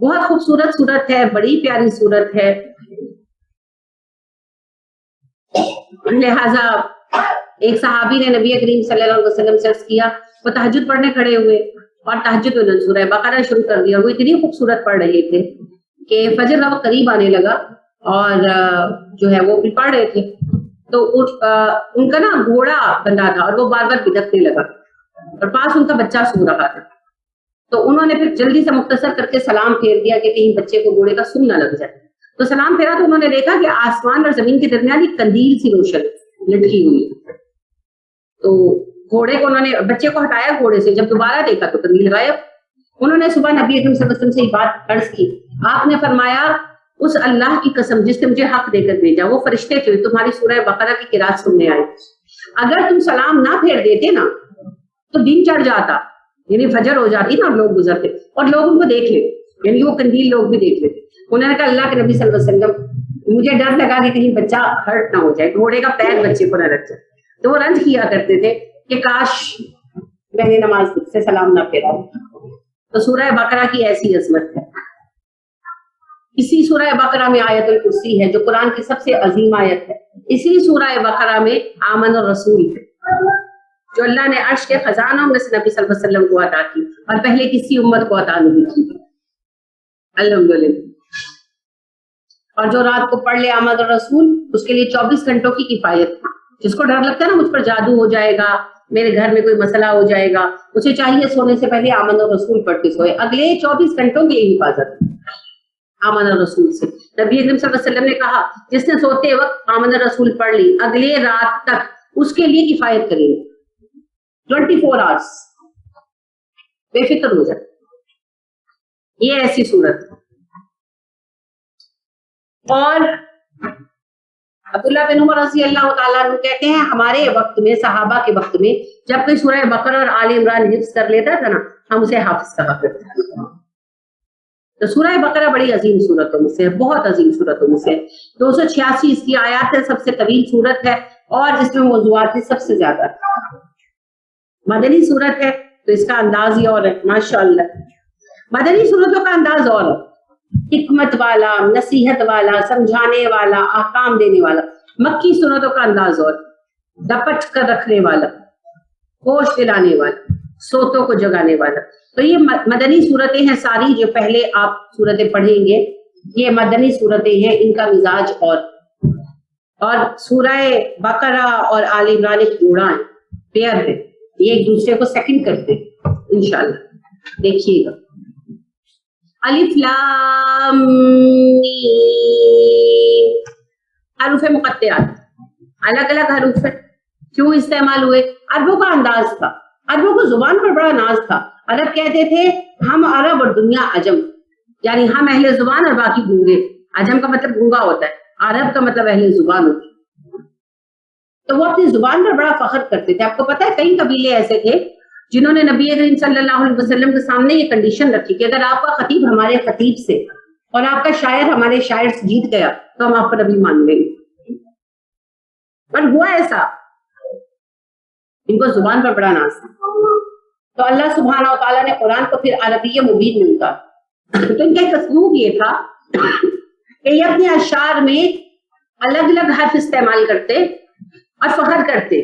بہت خوبصورت صورت ہے، بڑی پیاری صورت ہے. لہذا ایک صحابی نے نبی کریم صلی اللہ علیہ وسلم سے عرض کیا، وہ تہجد پڑھنے کھڑے ہوئے اور تہجد میں سورہ بقرہ شروع کر دیا. وہ اتنی خوبصورت پڑھ رہے تھے کہ فجر کا وقت قریب آنے لگا اور جو ہے وہ بھی پڑھ رہے تھے تو ان کا نا گھوڑا بندھا تھا اور وہ بار بار بدکنے لگا اور پاس ان کا بچہ سو رہا تھا. تو انہوں نے پھر جلدی سے مختصر کر کے سلام پھیر دیا کہ کہیں بچے کو گھوڑے کا سن نہ لگ جائے. تو سلام پھیرا تو انہوں نے دیکھا کہ آسمان اور زمین کے درمیان ایک قندیل سی روشن لٹکی ہوئی. تو گھوڑے کو انہوں نے بچے کو ہٹایا گھوڑے سے، جب دوبارہ دیکھا تو قندیل غائب. انہوں نے صبح نبی اکرم صلی اللہ علیہ وسلم سے یہ بات عرض کی. آپ نے فرمایا اس اللہ کی قسم جس نے مجھے حق دے کر بھیجا، وہ فرشتے جو تمہاری سورہ بقرہ کی قرات سننے آئے، اگر تم سلام نہ پھیر دیتے نا تو دن چڑھ جاتا، یعنی فجر ہو جاتی نا اور لوگ گزرتے اور لوگ ان کو دیکھ لیتے، یعنی وہ قندیل لوگ بھی دیکھ لیتے. انہوں نے کہا اللہ کے نبی صلی اللہ علیہ وسلم مجھے ڈر لگا کہ کہیں بچہ ہرٹ نہ ہو جائے، گھوڑے کا پیر بچے کو نہ لگ جائے. تو وہ رنج کیا کرتے تھے کہ کاش میں نے نماز سے سلام نہ پھیرا. تو سورہ بقرہ کی ایسی عظمت ہے. اسی سورہ بقرہ میں آیت الکرسی ہے جو قرآن کی سب سے عظیم آیت ہے. اسی سورہ بقرہ میں آمن الرسول ہے جو اللہ نے عرش کے خزانوں میں سے نبی صلی اللہ علیہ وسلم کو عطا کی اور پہلے کسی امت کو عطا نہیں کی. الحمدللہ. اور جو رات کو پڑھ لے آمن الرسول اس کے لیے 24 گھنٹوں کی کفایت. جس کو ڈر لگتا ہے نا مجھ پر جادو ہو جائے گا، میرے گھر میں کوئی مسئلہ ہو جائے گا، اسے چاہیے سونے سے پہلے آمن الرسول پڑھ کے سوئے. اگلے 24 گھنٹوں کے لیے حفاظت آمن الرسول سے. نبی اکرم صلی اللہ علیہ وسلم نے کہا جس نے سوتے وقت آمن الرسول پڑھ لی اگلے رات تک اس کے لیے کفایت کریں گے. 24 آورس بے فکر ہو جائے. یہ ایسی صورت. اور عبداللہ بن عمر رضی اللہ تعالیٰ عنہ کہتے ہیں ہمارے وقت میں، صحابہ کے وقت میں، جب کوئی سورہ بقرہ اور آل عمران حفظ کر لیتا تھا نا ہم اسے حافظ کہا کرتے تھے. تو سورہ بقرہ بڑی عظیم صورتوں میں سے ہے، بہت عظیم صورتوں میں سے. 286 اس کی آیات ہے، سب سے طویل صورت ہے اور اس میں موضوعات بھی سب سے زیادہ ہے. مدنی صورت ہے تو اس کا انداز ہی اور ہے. ماشاءاللہ مدنی صورتوں کا انداز اور ہے، حکمت والا، نصیحت والا، سمجھانے والا، احکام دینے والا. مکی صورتوں کا انداز اور دپٹ کر رکھنے والا، ہوش دلانے والا، سوتوں کو جگانے والا. تو یہ مدنی صورتیں ہیں ساری جو پہلے آپ صورتیں پڑھیں گے، یہ مدنی صورتیں ہیں. ان کا مزاج اور سورہ بقرہ اور آل عمران ایک جوڑا ہے، پیئر ہے، یہ ایک دوسرے کو سیکنڈ کرتے ہیں. انشاءاللہ دیکھیے گا. الف لام میم حروف مقطعات الگ الگ حروف ہیں. کیوں استعمال ہوئے؟ عربوں کا انداز تھا، عربوں کو زبان پر بڑا ناز تھا. عرب کہتے تھے ہم عرب اور دنیا عجم، یعنی ہم اہل زبان اور باقی گونگے. عجم کا مطلب گونگا ہوتا ہے، عرب کا مطلب اہل زبان ہوتی ہے. تو وہ اپنی زبان پر بڑا فخر کرتے تھے. آپ کو پتا ہے کئی قبیلے ایسے تھے جنہوں نے نبی کریم صلی اللہ علیہ وسلم کے سامنے یہ کنڈیشن رکھی کہ اگر آپ کا خطیب ہمارے خطیب سے اور آپ کا شاعر ہمارے شاعر سے جیت گیا تو ہم آپ پر ابھی مان لیں گے. پر ہوا ایسا، ان کو زبان پر بڑا ناز تھا. تو اللہ سبحانہ و تعالیٰ نے قرآن کو پھر عربی مبین میں اتارا. تو ان کا ایک اسلوب یہ تھا کہ یہ اپنے اشعار میں الگ الگ حرف استعمال کرتے اور فخر کرتے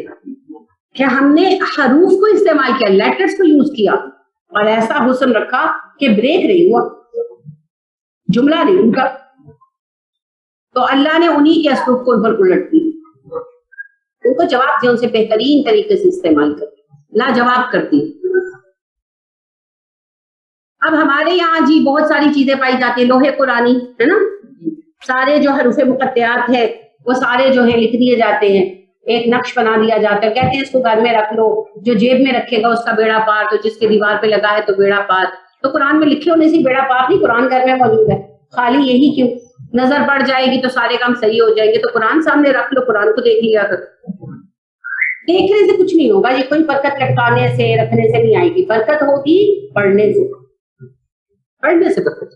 کہ ہم نے حروف کو استعمال کیا، لیٹرز کو یوز کیا اور ایسا حسن رکھا کہ بریک نہیں ہوا، جملہ نہیں ان کا. تو اللہ نے انہی کے اسلوب کو ان پر الٹ دی، ان کو جواب دیا، ان سے بہترین طریقے سے استعمال کر لاجواب کرتی. اب ہمارے یہاں جی بہت ساری چیزیں پائی جاتی ہیں، لوہے قرآنی ہے نا، سارے جو حروف مقطعات ہے وہ سارے جو ہیں لکھ دیے جاتے ہیں، ایک نقش بنا دیا جاتا ہے. کہتے ہیں اس کو گھر میں رکھ لو، جو جیب میں رکھے گا اس کا بیڑا پار، تو جس کے دیوار پہ لگا ہے تو بیڑا پار. تو قرآن میں لکھے ہونے سے بیڑا پار نہیں، قرآن گھر میں موجود ہے. خالی یہی کیوں، نظر پڑ جائے گی تو سارے کام صحیح ہو جائیں گے. تو قرآن سامنے رکھ لو، قرآن کو دیکھ لیا کرو. دیکھنے سے کچھ نہیں ہوگا، یہ کوئی برکت لٹکانے سے رکھنے سے نہیں آئے گی، برکت ہوگی پڑھنے سے، پڑھنے سے برکت.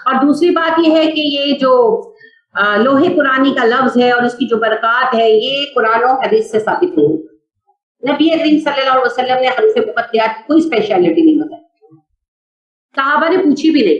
اور دوسری بات یہ ہے کہ یہ جو لوہے قرآنی کا لفظ ہے اور اس کی جو برکات ہے یہ قرآن و حدیث سے ثابت نہیں. نبی کریم صلی اللہ علیہ وسلم نے حروف مقطعات کی کوئی اسپیشلٹی نہیں بتائی، صحابہ نے پوچھی بھی نہیں.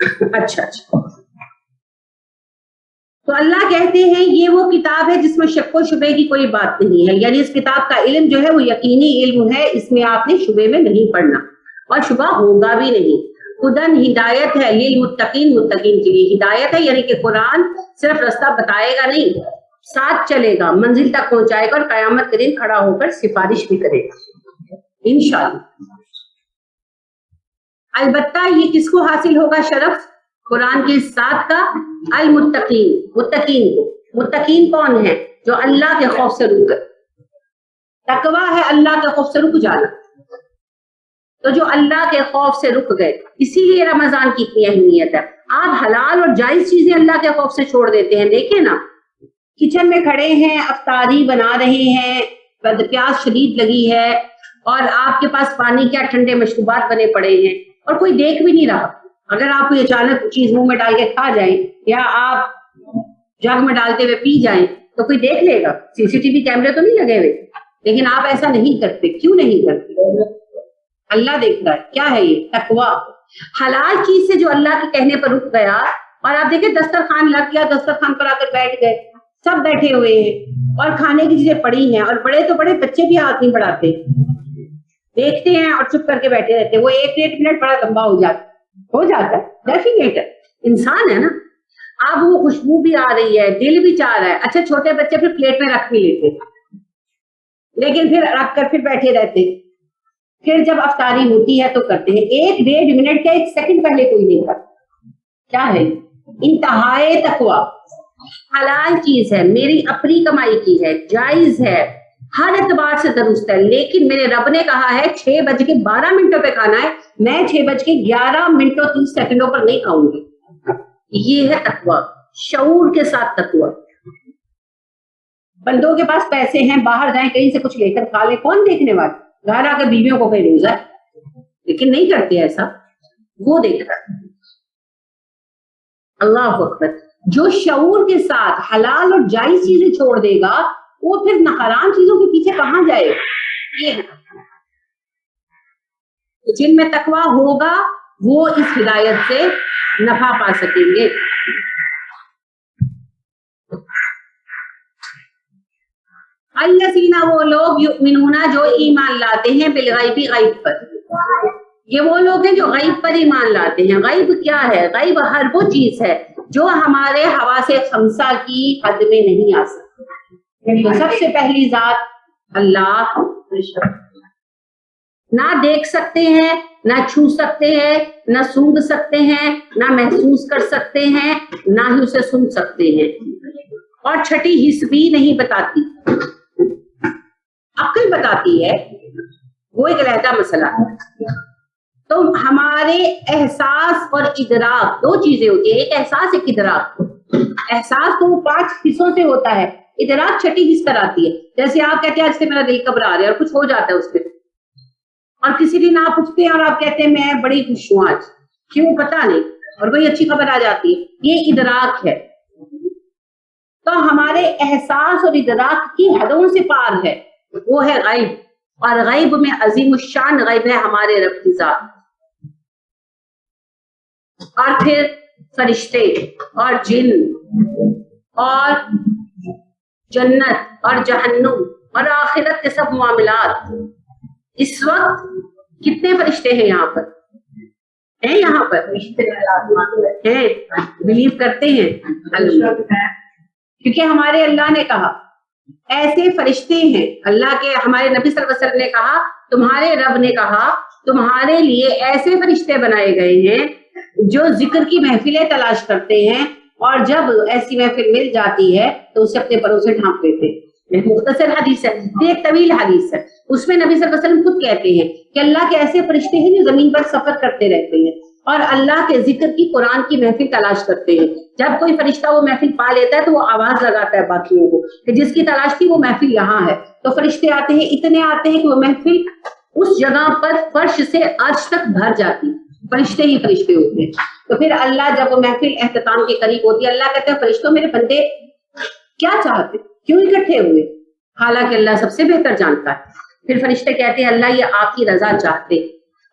اچھا اچھا، تو اللہ کہتے ہیں یہ وہ کتاب ہے جس میں شک و شبے کی کوئی بات نہیں ہے، یعنی اس کتاب کا علم جو ہے وہ یقینی علم ہے، اس میں آپ نے شبے میں نہیں پڑھنا اور شبہ ہوگا بھی نہیں۔ ہدن ہدایت ہے للمتقین، متقین کے لیے ہدایت ہے، یعنی کہ قرآن صرف رستہ بتائے گا نہیں، ساتھ چلے گا، منزل تک پہنچائے گا اور قیامت کے دن کھڑا ہو کر سفارش بھی کرے گا انشاءاللہ۔ البتہ یہ کس کو حاصل ہوگا شرف قرآن کے ساتھ کا؟ المتقین، متقین کو۔ متقین کون ہے؟ جو اللہ کے خوف سے رک گئے۔ تقویٰ ہے اللہ کے خوف سے رک جانا، تو جو اللہ کے خوف سے رک گئے، اسی لیے رمضان کی اتنی اہمیت ہے۔ آپ حلال اور جائز چیزیں اللہ کے خوف سے چھوڑ دیتے ہیں۔ دیکھیں نا، کچن میں کھڑے ہیں، افطاری بنا رہے ہیں، پیاس شدید لگی ہے اور آپ کے پاس پانی کیا ٹھنڈے مشروبات بنے پڑے ہیں اور کوئی دیکھ بھی نہیں رہا۔ اگر آپ کوئی اچانک چیز منہ میں ڈال کے کھا جائیں یا آپ جگ میں ڈالتے ہوئے پی جائیں تو کوئی دیکھ لے گا، CCTV کیمرے تو نہیں لگے ہوئے، لیکن آپ ایسا نہیں کرتے۔ کیوں نہیں کرتے؟ اللہ دیکھ رہا ہے۔ کیا ہے یہ؟ تقویٰ۔ حلال چیز سے جو اللہ کے کہنے پر رک گیا، اور آپ دیکھیں دسترخوان لگ گیا، دسترخوان پر آ کر بیٹھ گئے، سب بیٹھے ہوئے ہیں اور کھانے کی چیزیں پڑی ہیں، اور بڑے تو بڑے بچے بھی ہاتھ نہیں بڑھاتے، دیکھتے ہیں اور چپ کر کے بیٹھے رہتے ہیں۔ وہ 1-1 منٹ بڑا لمبا ہو جاتا ہے، ڈیفینیٹ ہے، انسان ہے نا۔ اب وہ خوشبو بھی آ رہی ہے، دل بھی چاہ رہا ہے۔ اچھا چھوٹے بچے پھر پلیٹ میں رکھ بھی لیتے، لیکن پھر رکھ کر پھر بیٹھے رہتے، پھر جب افطاری ہوتی ہے تو کرتے ہیں۔ 1-1.5 منٹ کا 1 سیکنڈ پہلے کوئی نہیں کرتا۔ کیا ہے؟ انتہائی تقویٰ۔ حلال چیز ہے، میری اپنی کمائی کی ہے، جائز ہے، ہر اعتبار سے درست ہے، لیکن میرے رب نے کہا ہے 6:12 پہ کھانا ہے، میں 6:11:30 پر نہیں کھاؤں گی۔ یہ ہے تقویٰ، شعور کے ساتھ تقویٰ۔ بندوں کے پاس پیسے ہیں، باہر جائیں کہیں سے کچھ لے کر کھا لیں، کون دیکھنے والا؟ گھر آ کے بیویوں کو کہیں روزہ ہے، لیکن نہیں کرتے ایسا، وہ دیکھ رہا۔ اللہ اکبر۔ جو شعور کے ساتھ حلال اور جائز چیزیں چھوڑ دے گا وہ پھر نہ حرام چیزوں کے پیچھے کہاں جائے گا۔ یہ جن میں تقویٰ ہوگا وہ اس ہدایت سے نفع پا سکیں گے۔ الذین، وہ لوگ، یؤمنون، جو ایمان لاتے ہیں، بالغیب، غیب پر۔ یہ وہ لوگ ہیں جو غیب پر ایمان لاتے ہیں۔ غیب کیا ہے؟ غیب ہر وہ چیز ہے جو ہمارے حواس خمسہ کی حد میں نہیں آ سکتی۔ تو سب سے پہلی ذات اللہ، نہ دیکھ سکتے ہیں، نہ چھو سکتے ہیں، نہ سونگ سکتے ہیں، نہ محسوس کر سکتے ہیں، نہ ہی اسے سن سکتے ہیں، اور چھٹی حص بھی نہیں بتاتی، عقل بتاتی ہے، وہ ایک علیحدہ مسئلہ ہے۔ تو ہمارے احساس اور ادراک دو چیزیں ہوتی ہیں، ایک احساس، ایک ادراک۔ احساس تو وہ 5 حصوں سے ہوتا ہے، ادراک چھٹی حص پر آتی ہے۔ جیسے آپ کہتے ہیں آج سے میرا دل گھبرا رہا ہے اور کچھ ہو جاتا ہے اس پہ، اور کسی دن آپ اٹھتے ہیں اور آپ کہتے ہیں میں بڑی خوش ہوں آج، کیوں پتا نہیں، اور کوئی اچھی خبر آ جاتی ہے، یہ ادراک ہے۔ تو ہمارے احساس اور ادراک کی حدوں سے پار ہے، وہ ہے غیب، اور غیب میں عظیم الشان غیب ہے ہمارے رب کی ذات۔ اور پھر فرشتے اور جن اور جنت اور جہنم اور آخرت کے سب معاملات۔ اس وقت کتنے فرشتے ہیں یہاں پر؟ ہیں یہاں پر ہیں، بلیو کرتے ہیں اللہ، کیونکہ ہمارے اللہ نے کہا ایسے فرشتے ہیں، اللہ کے ہمارے نبی صلی اللہ علیہ وسلم نے کہا، تمہارے رب نے کہا تمہارے لیے ایسے فرشتے بنائے گئے ہیں جو ذکر کی محفلیں تلاش کرتے ہیں، اور جب ایسی محفل مل جاتی ہے تو اسے اپنے پروں سے ڈھانپ لیتے ہیں۔ مختصر حدیث ہے، ایک طویل حدیث ہے، اس میں نبی صلی اللہ علیہ وسلم خود کہتے ہیں کہ اللہ کے ایسے فرشتے ہیں جو زمین پر سفر کرتے رہتے ہیں اور اللہ کے ذکر کی، قرآن کی محفل تلاش کرتے ہیں۔ جب کوئی فرشتہ وہ محفل پا لیتا ہے تو وہ آواز لگاتا ہے باقیوں کو کہ جس کی تلاش تھی وہ محفل یہاں ہے، تو فرشتے آتے ہیں، اتنے آتے ہیں کہ وہ محفل اس جگہ پر فرش سے عرش تک بھر جاتی، فرشتے ہی فرشتے ہوتے ہیں۔ تو پھر اللہ جب وہ محفل اختتام کے قریب ہوتی ہے، اللہ کہتے ہیں فرشتوں میرے بندے کیا چاہتے، کیوں اکٹھے ہوئے؟ حالانکہ اللہ سب سے بہتر جانتا ہے۔ پھر فرشتے کہتے ہیں اللہ یہ آپ کی رضا چاہتے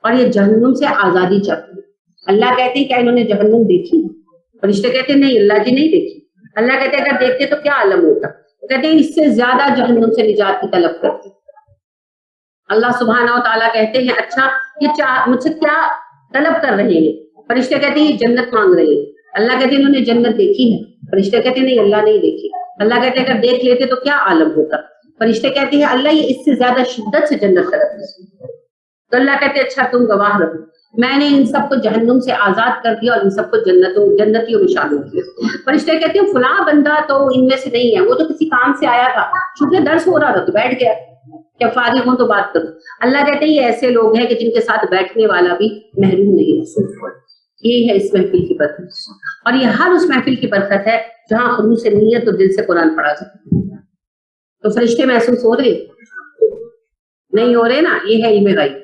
اور یہ جہنم سے آزادی چاہتے، اللہ کہتے ہیں کیا انہوں نے جہنم دیکھی؟ فرشتے کہتے ہیں نہیں اللہ جی نہیں دیکھی. اللہ کہتے ہیں اگر دیکھتے تو کیا عالم ہوتا؟ کہتے ہیں اس سے زیادہ جہنم سے نجات کی طلب کرتے. اللہ سبحانہ و تعالیٰ کہتے ہیں اچھا یہ مجھ سے کیا طلب کر رہے ہیں؟ فرشتے کہتے ہیں یہ جنت مانگ رہے ہیں. اللہ کہتے ہیں انہوں نے جنت دیکھی ہے. فرشتے کہتے ہیں نہیں اللہ نہیں دیکھی. اللہ کہتے ہیں اگر دیکھ لیتے تو کیا عالم ہوتا؟ فرشتے کہتے ہیں اللہ یہ اس سے زیادہ شدت سے جنت طلب کرتے. تو اللہ کہتے ہیں اچھا تم گواہ رہو میں نے ان سب کو جہنم سے آزاد کر دیا اور ان سب کو جنتیوں میں شامل کیا. فرشتے کہتے ہیں فلاں بندہ تو ان میں سے نہیں ہے, وہ تو کسی کام سے آیا تھا, چونکہ درس ہو رہا تھا تو بیٹھ گیا, کیا فارغ ہوں تو بات کرو. اللہ کہتے ہیں یہ ایسے لوگ ہیں کہ جن کے ساتھ بیٹھنے والا بھی محروم نہیں ہے. یہ ہے اس محفل کی برکت, اور یہ ہر اس محفل کی برکت ہے جہاں خلوص نیت اور دل سے قرآن پڑھا جائے. تو فرشتے محسوس ہو رہے نہیں ہو رہے نا, یہ ہے علم غیب.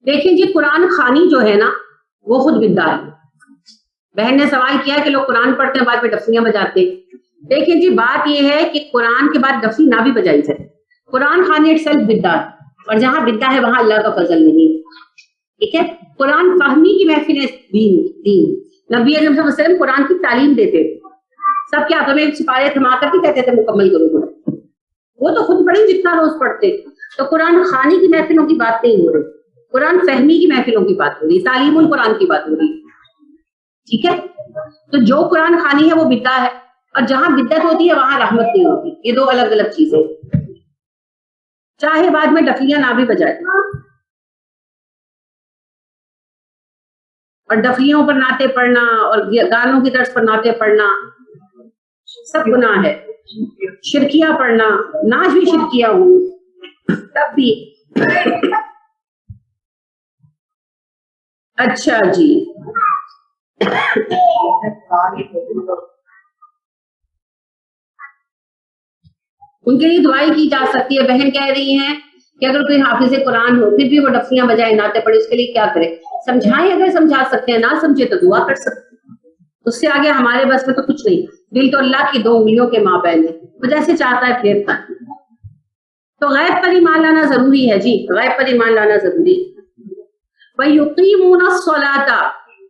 دیکھیں جی قرآن خوانی جو ہے نا وہ خود بدعت ہے. بہن نے سوال کیا کہ لوگ قرآن پڑھتے ہیں بعد میں ڈفلیاں بجاتے ہیں. دیکھیں جی بات یہ ہے کہ قرآن کے بعد ڈفلی نہ بھی بجائی جائے. قرآن خوانی اٹ سیلف بدعت, اور جہاں بدعت ہے وہاں اللہ کا فضل نہیں. ٹھیک ہے, قرآن فہمی کی محفل دین. نبی اکرم صلی اللہ علیہ وسلم قرآن کی تعلیم دیتے تھے. سب کے ہاتھوں میں سپارے تھما کر کے کہتے تھے مکمل کرو. وہ تو خود پڑھیں جتنا روز پڑھتے. تو قرآن خوانی کی محفلوں کی بات نہیں ہو رہی, قرآن فہمی کی محفلوں کی بات ہو رہی, تعلیم القرآن کی بات ہو رہی. ٹھیک ہے, تو جو قرآن خوانی ہے وہ بدعت ہے, اور جہاں بدعت ہوتی ہے وہاں رحمت نہیں ہوتی. یہ دو الگ الگ چیزیں. چاہے بعد میں ڈفلیاں نہ بھی بجائے, اور ڈفلیوں پر نعتیں پڑھنا اور گانوں کی طرز پر نعتیں پڑھنا سب گناہ ہے. شرکیہ پڑھنا, ناچ بھی شرکیہ ہوں تب بھی. اچھا جی ان کے لیے دعائی کی جا سکتی ہے. بہن کہہ رہی ہیں کہ اگر کوئی حافظ قرآن ہو پھر بھی وہ ڈفلیاں بجائے نعتیں پڑھے, اس کے لیے کیا کرے؟ سمجھائیں, اگر سمجھا سکتے ہیں, نہ سمجھے تو دعا کر سکتے ہیں. اس سے آگے ہمارے بس میں تو کچھ نہیں. دل تو اللہ کی 2 انگلیوں کے مابین ہے, وہ جیسے چاہتا ہے پھیرتا ہے. تو غیب پر ایمان لانا ضروری ہے جی, غیب پر ایمان لانا ضروری ہے. وَيُقِيمُونَ الصَّلَاةَ,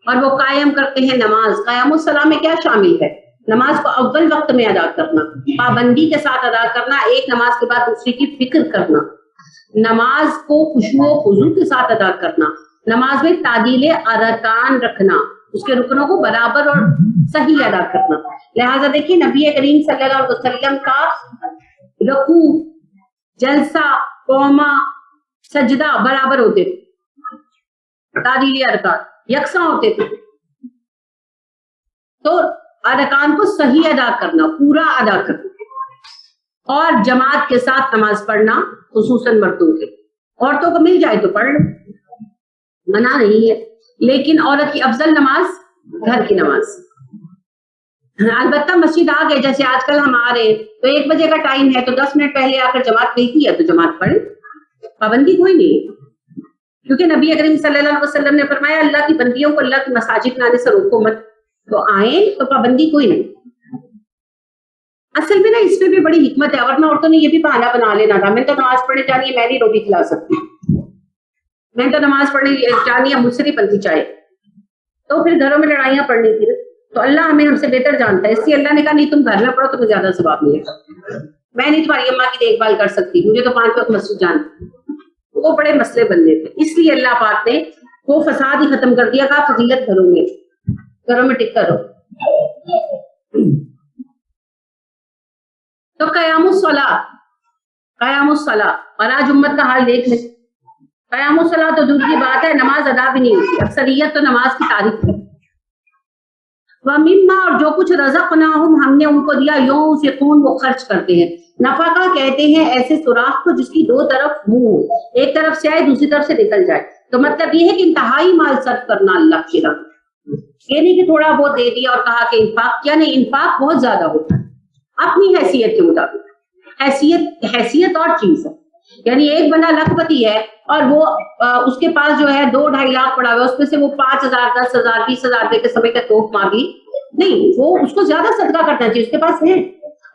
اور وہ قائم کرتے ہیں نماز. قیام الصلاۃ میں کیا شامل ہے؟ نماز کو اول وقت میں ادا کرنا, پابندی کے ساتھ ادا کرنا, ایک نماز کے بعد دوسری کی فکر کرنا, نماز کو خشوع و خضوع کے ساتھ ادا کرنا, نماز میں تعدیل ارکان رکھنا, اس کے رکنوں کو برابر اور صحیح ادا کرنا. لہٰذا دیکھیے نبی کریم صلی اللہ علیہ وسلم کا رکوع, جلسہ, قوما, سجدہ برابر ہوتے تھے, تعدیل ارکان یکساں ہوتے تھے. تو ارکان کو صحیح ادا کرنا, پورا ادا کرنا, اور جماعت کے ساتھ نماز پڑھنا, خصوصاً مردوں کے. عورتوں کو مل جائے تو پڑھ لو, منع نہیں ہے, لیکن عورت کی افضل نماز گھر کی نماز. البتہ مسجد آ گئے جیسے آج کل ہم آ رہے ہیں تو 1 بجے کا ٹائم ہے تو 10 منٹ پہلے آ کر جماعت ملتی ہے تو جماعت پڑھے, پابندی کوئی نہیں. کیونکہ نبی اکرم صلی اللہ علیہ وسلم نے فرمایا اللہ کی بندیوں کو اللہ کی مساجد میں آنے سے روکو مت, تو آئیں تو پابندی کوئی نہیں. اصل میں نا اس میں بھی بڑی حکمت ہے, ورنہ عورتوں نے یہ بھی بہانہ بنا لینا تھا میں تو نماز پڑھنے جانی ہے, میں نہیں روٹی کھلا سکتی, میں تو نماز پڑھنے جانی ہے, مجھ سے نہیں بنتی چاہے. تو پھر گھروں میں لڑائیاں پڑنی تھی. تو اللہ ہمیں ہم سے بہتر جانتا ہے, اس لیے اللہ نے کہا نہیں تم گھر میں پڑھو تمہیں زیادہ ثواب ملے گا. میں نہیں تمہاری اماں کی دیکھ بھال کر سکتی, مجھے تو 5 وقت مسجد جانتی. وہ بڑے مسئلے بننے تھے, اس لیے اللہ پاک نے وہ فساد ہی ختم کر دیا. کہا فضیلت گھروں میں ٹک کر رہو. تو قیام الصلاۃ, اور آج امت کا حال دیکھ لیں. قیام الصلاۃ تو دور کی بات ہے, نماز ادا بھی نہیں ہوتی. اکثریت تو نماز کی تاریخ ہے. وَمِمَّا, اور جو کچھ رزقناہم, ہم نے ان کو دیا, يُنفقون, وہ خرچ کرتے ہیں. نفقہ کہتے ہیں ایسے سوراخ کو جس کی 2 طرف منہ ہو, ایک طرف سے آئے دوسری طرف سے نکل جائے. تو مطلب یہ ہے کہ انتہائی مال صرف کرنا اللہ کی راہ. یہ نہیں کہ تھوڑا بہت دے دیا اور کہا کہ انفاق کیا, نہیں, انفاق بہت زیادہ ہوتا ہے اپنی حیثیت کے مطابق. حیثیت اور چیز ہے, یعنی ایک بندہ لکھپتی ہے اور وہ اس کے پاس جو ہے 2-2.5 لاکھ پڑا ہوا ہے, اس میں سے وہ 5,000 10,000 20,000 دے کے سمے کا توف مار لی, نہیں, وہ اس کو زیادہ صدقہ کرنا چاہیے, اس کے پاس ہے.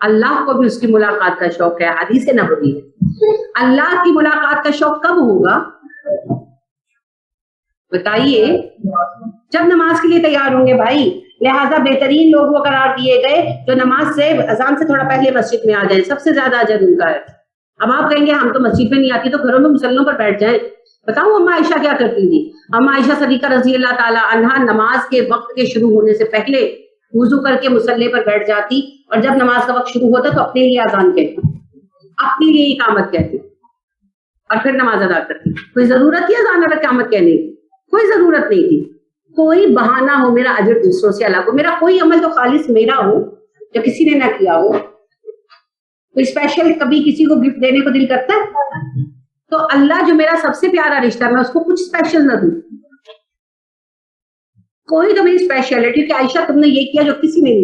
اللہ کو بھی اس کی ملاقات کا شوق ہے، حدیث نبوی ہے۔ اللہ کی ملاقات کا شوق کب ہوگا بتائیے؟ جب نماز کے لیے تیار ہوں گے بھائی۔ لہٰذا بہترین لوگ وہ قرار دیے گئے جو نماز سے اذان سے تھوڑا پہلے مسجد میں آ جائیں، سب سے زیادہ اجر ان کا ہے۔ اب آپ کہیں گے ہم تو مسجد میں نہیں آتی، تو گھروں میں مسلوں پر بیٹھ جائیں۔ بتاؤں اما عائشہ کیا کرتی تھی؟ اما عائشہ صدیقہ رضی اللہ تعالیٰ عنہا نماز کے وقت کے شروع ہونے سے پہلے وضو کر کے مصلی پر بیٹھ جاتی، اور جب نماز کا وقت شروع ہوتا تو اپنے لیے اذان کہتی، اپنے لیے اقامت کہتی، اور پھر نماز ادا کرتی۔ کوئی ضرورت تھی اذان اور اقامت کہنے کی؟ کوئی ضرورت نہیں تھی۔ کوئی بہانہ ہو میرا اجر دوسروں سے الگ ہو، میرا کوئی عمل تو خالص میرا ہو جو کسی نے نہ کیا ہو۔ کوئی اسپیشل کبھی کسی کو گفٹ دینے کو دل کرتا ہے؟ تو اللہ جو میرا سب سے پیارا رشتہ ہے، میں اس کو کچھ اسپیشل نہ دوں؟ کوئی تو میری اسپیشل ہے، کیونکہ عائشہ تم نے یہ کیا جو کسی نے نہیں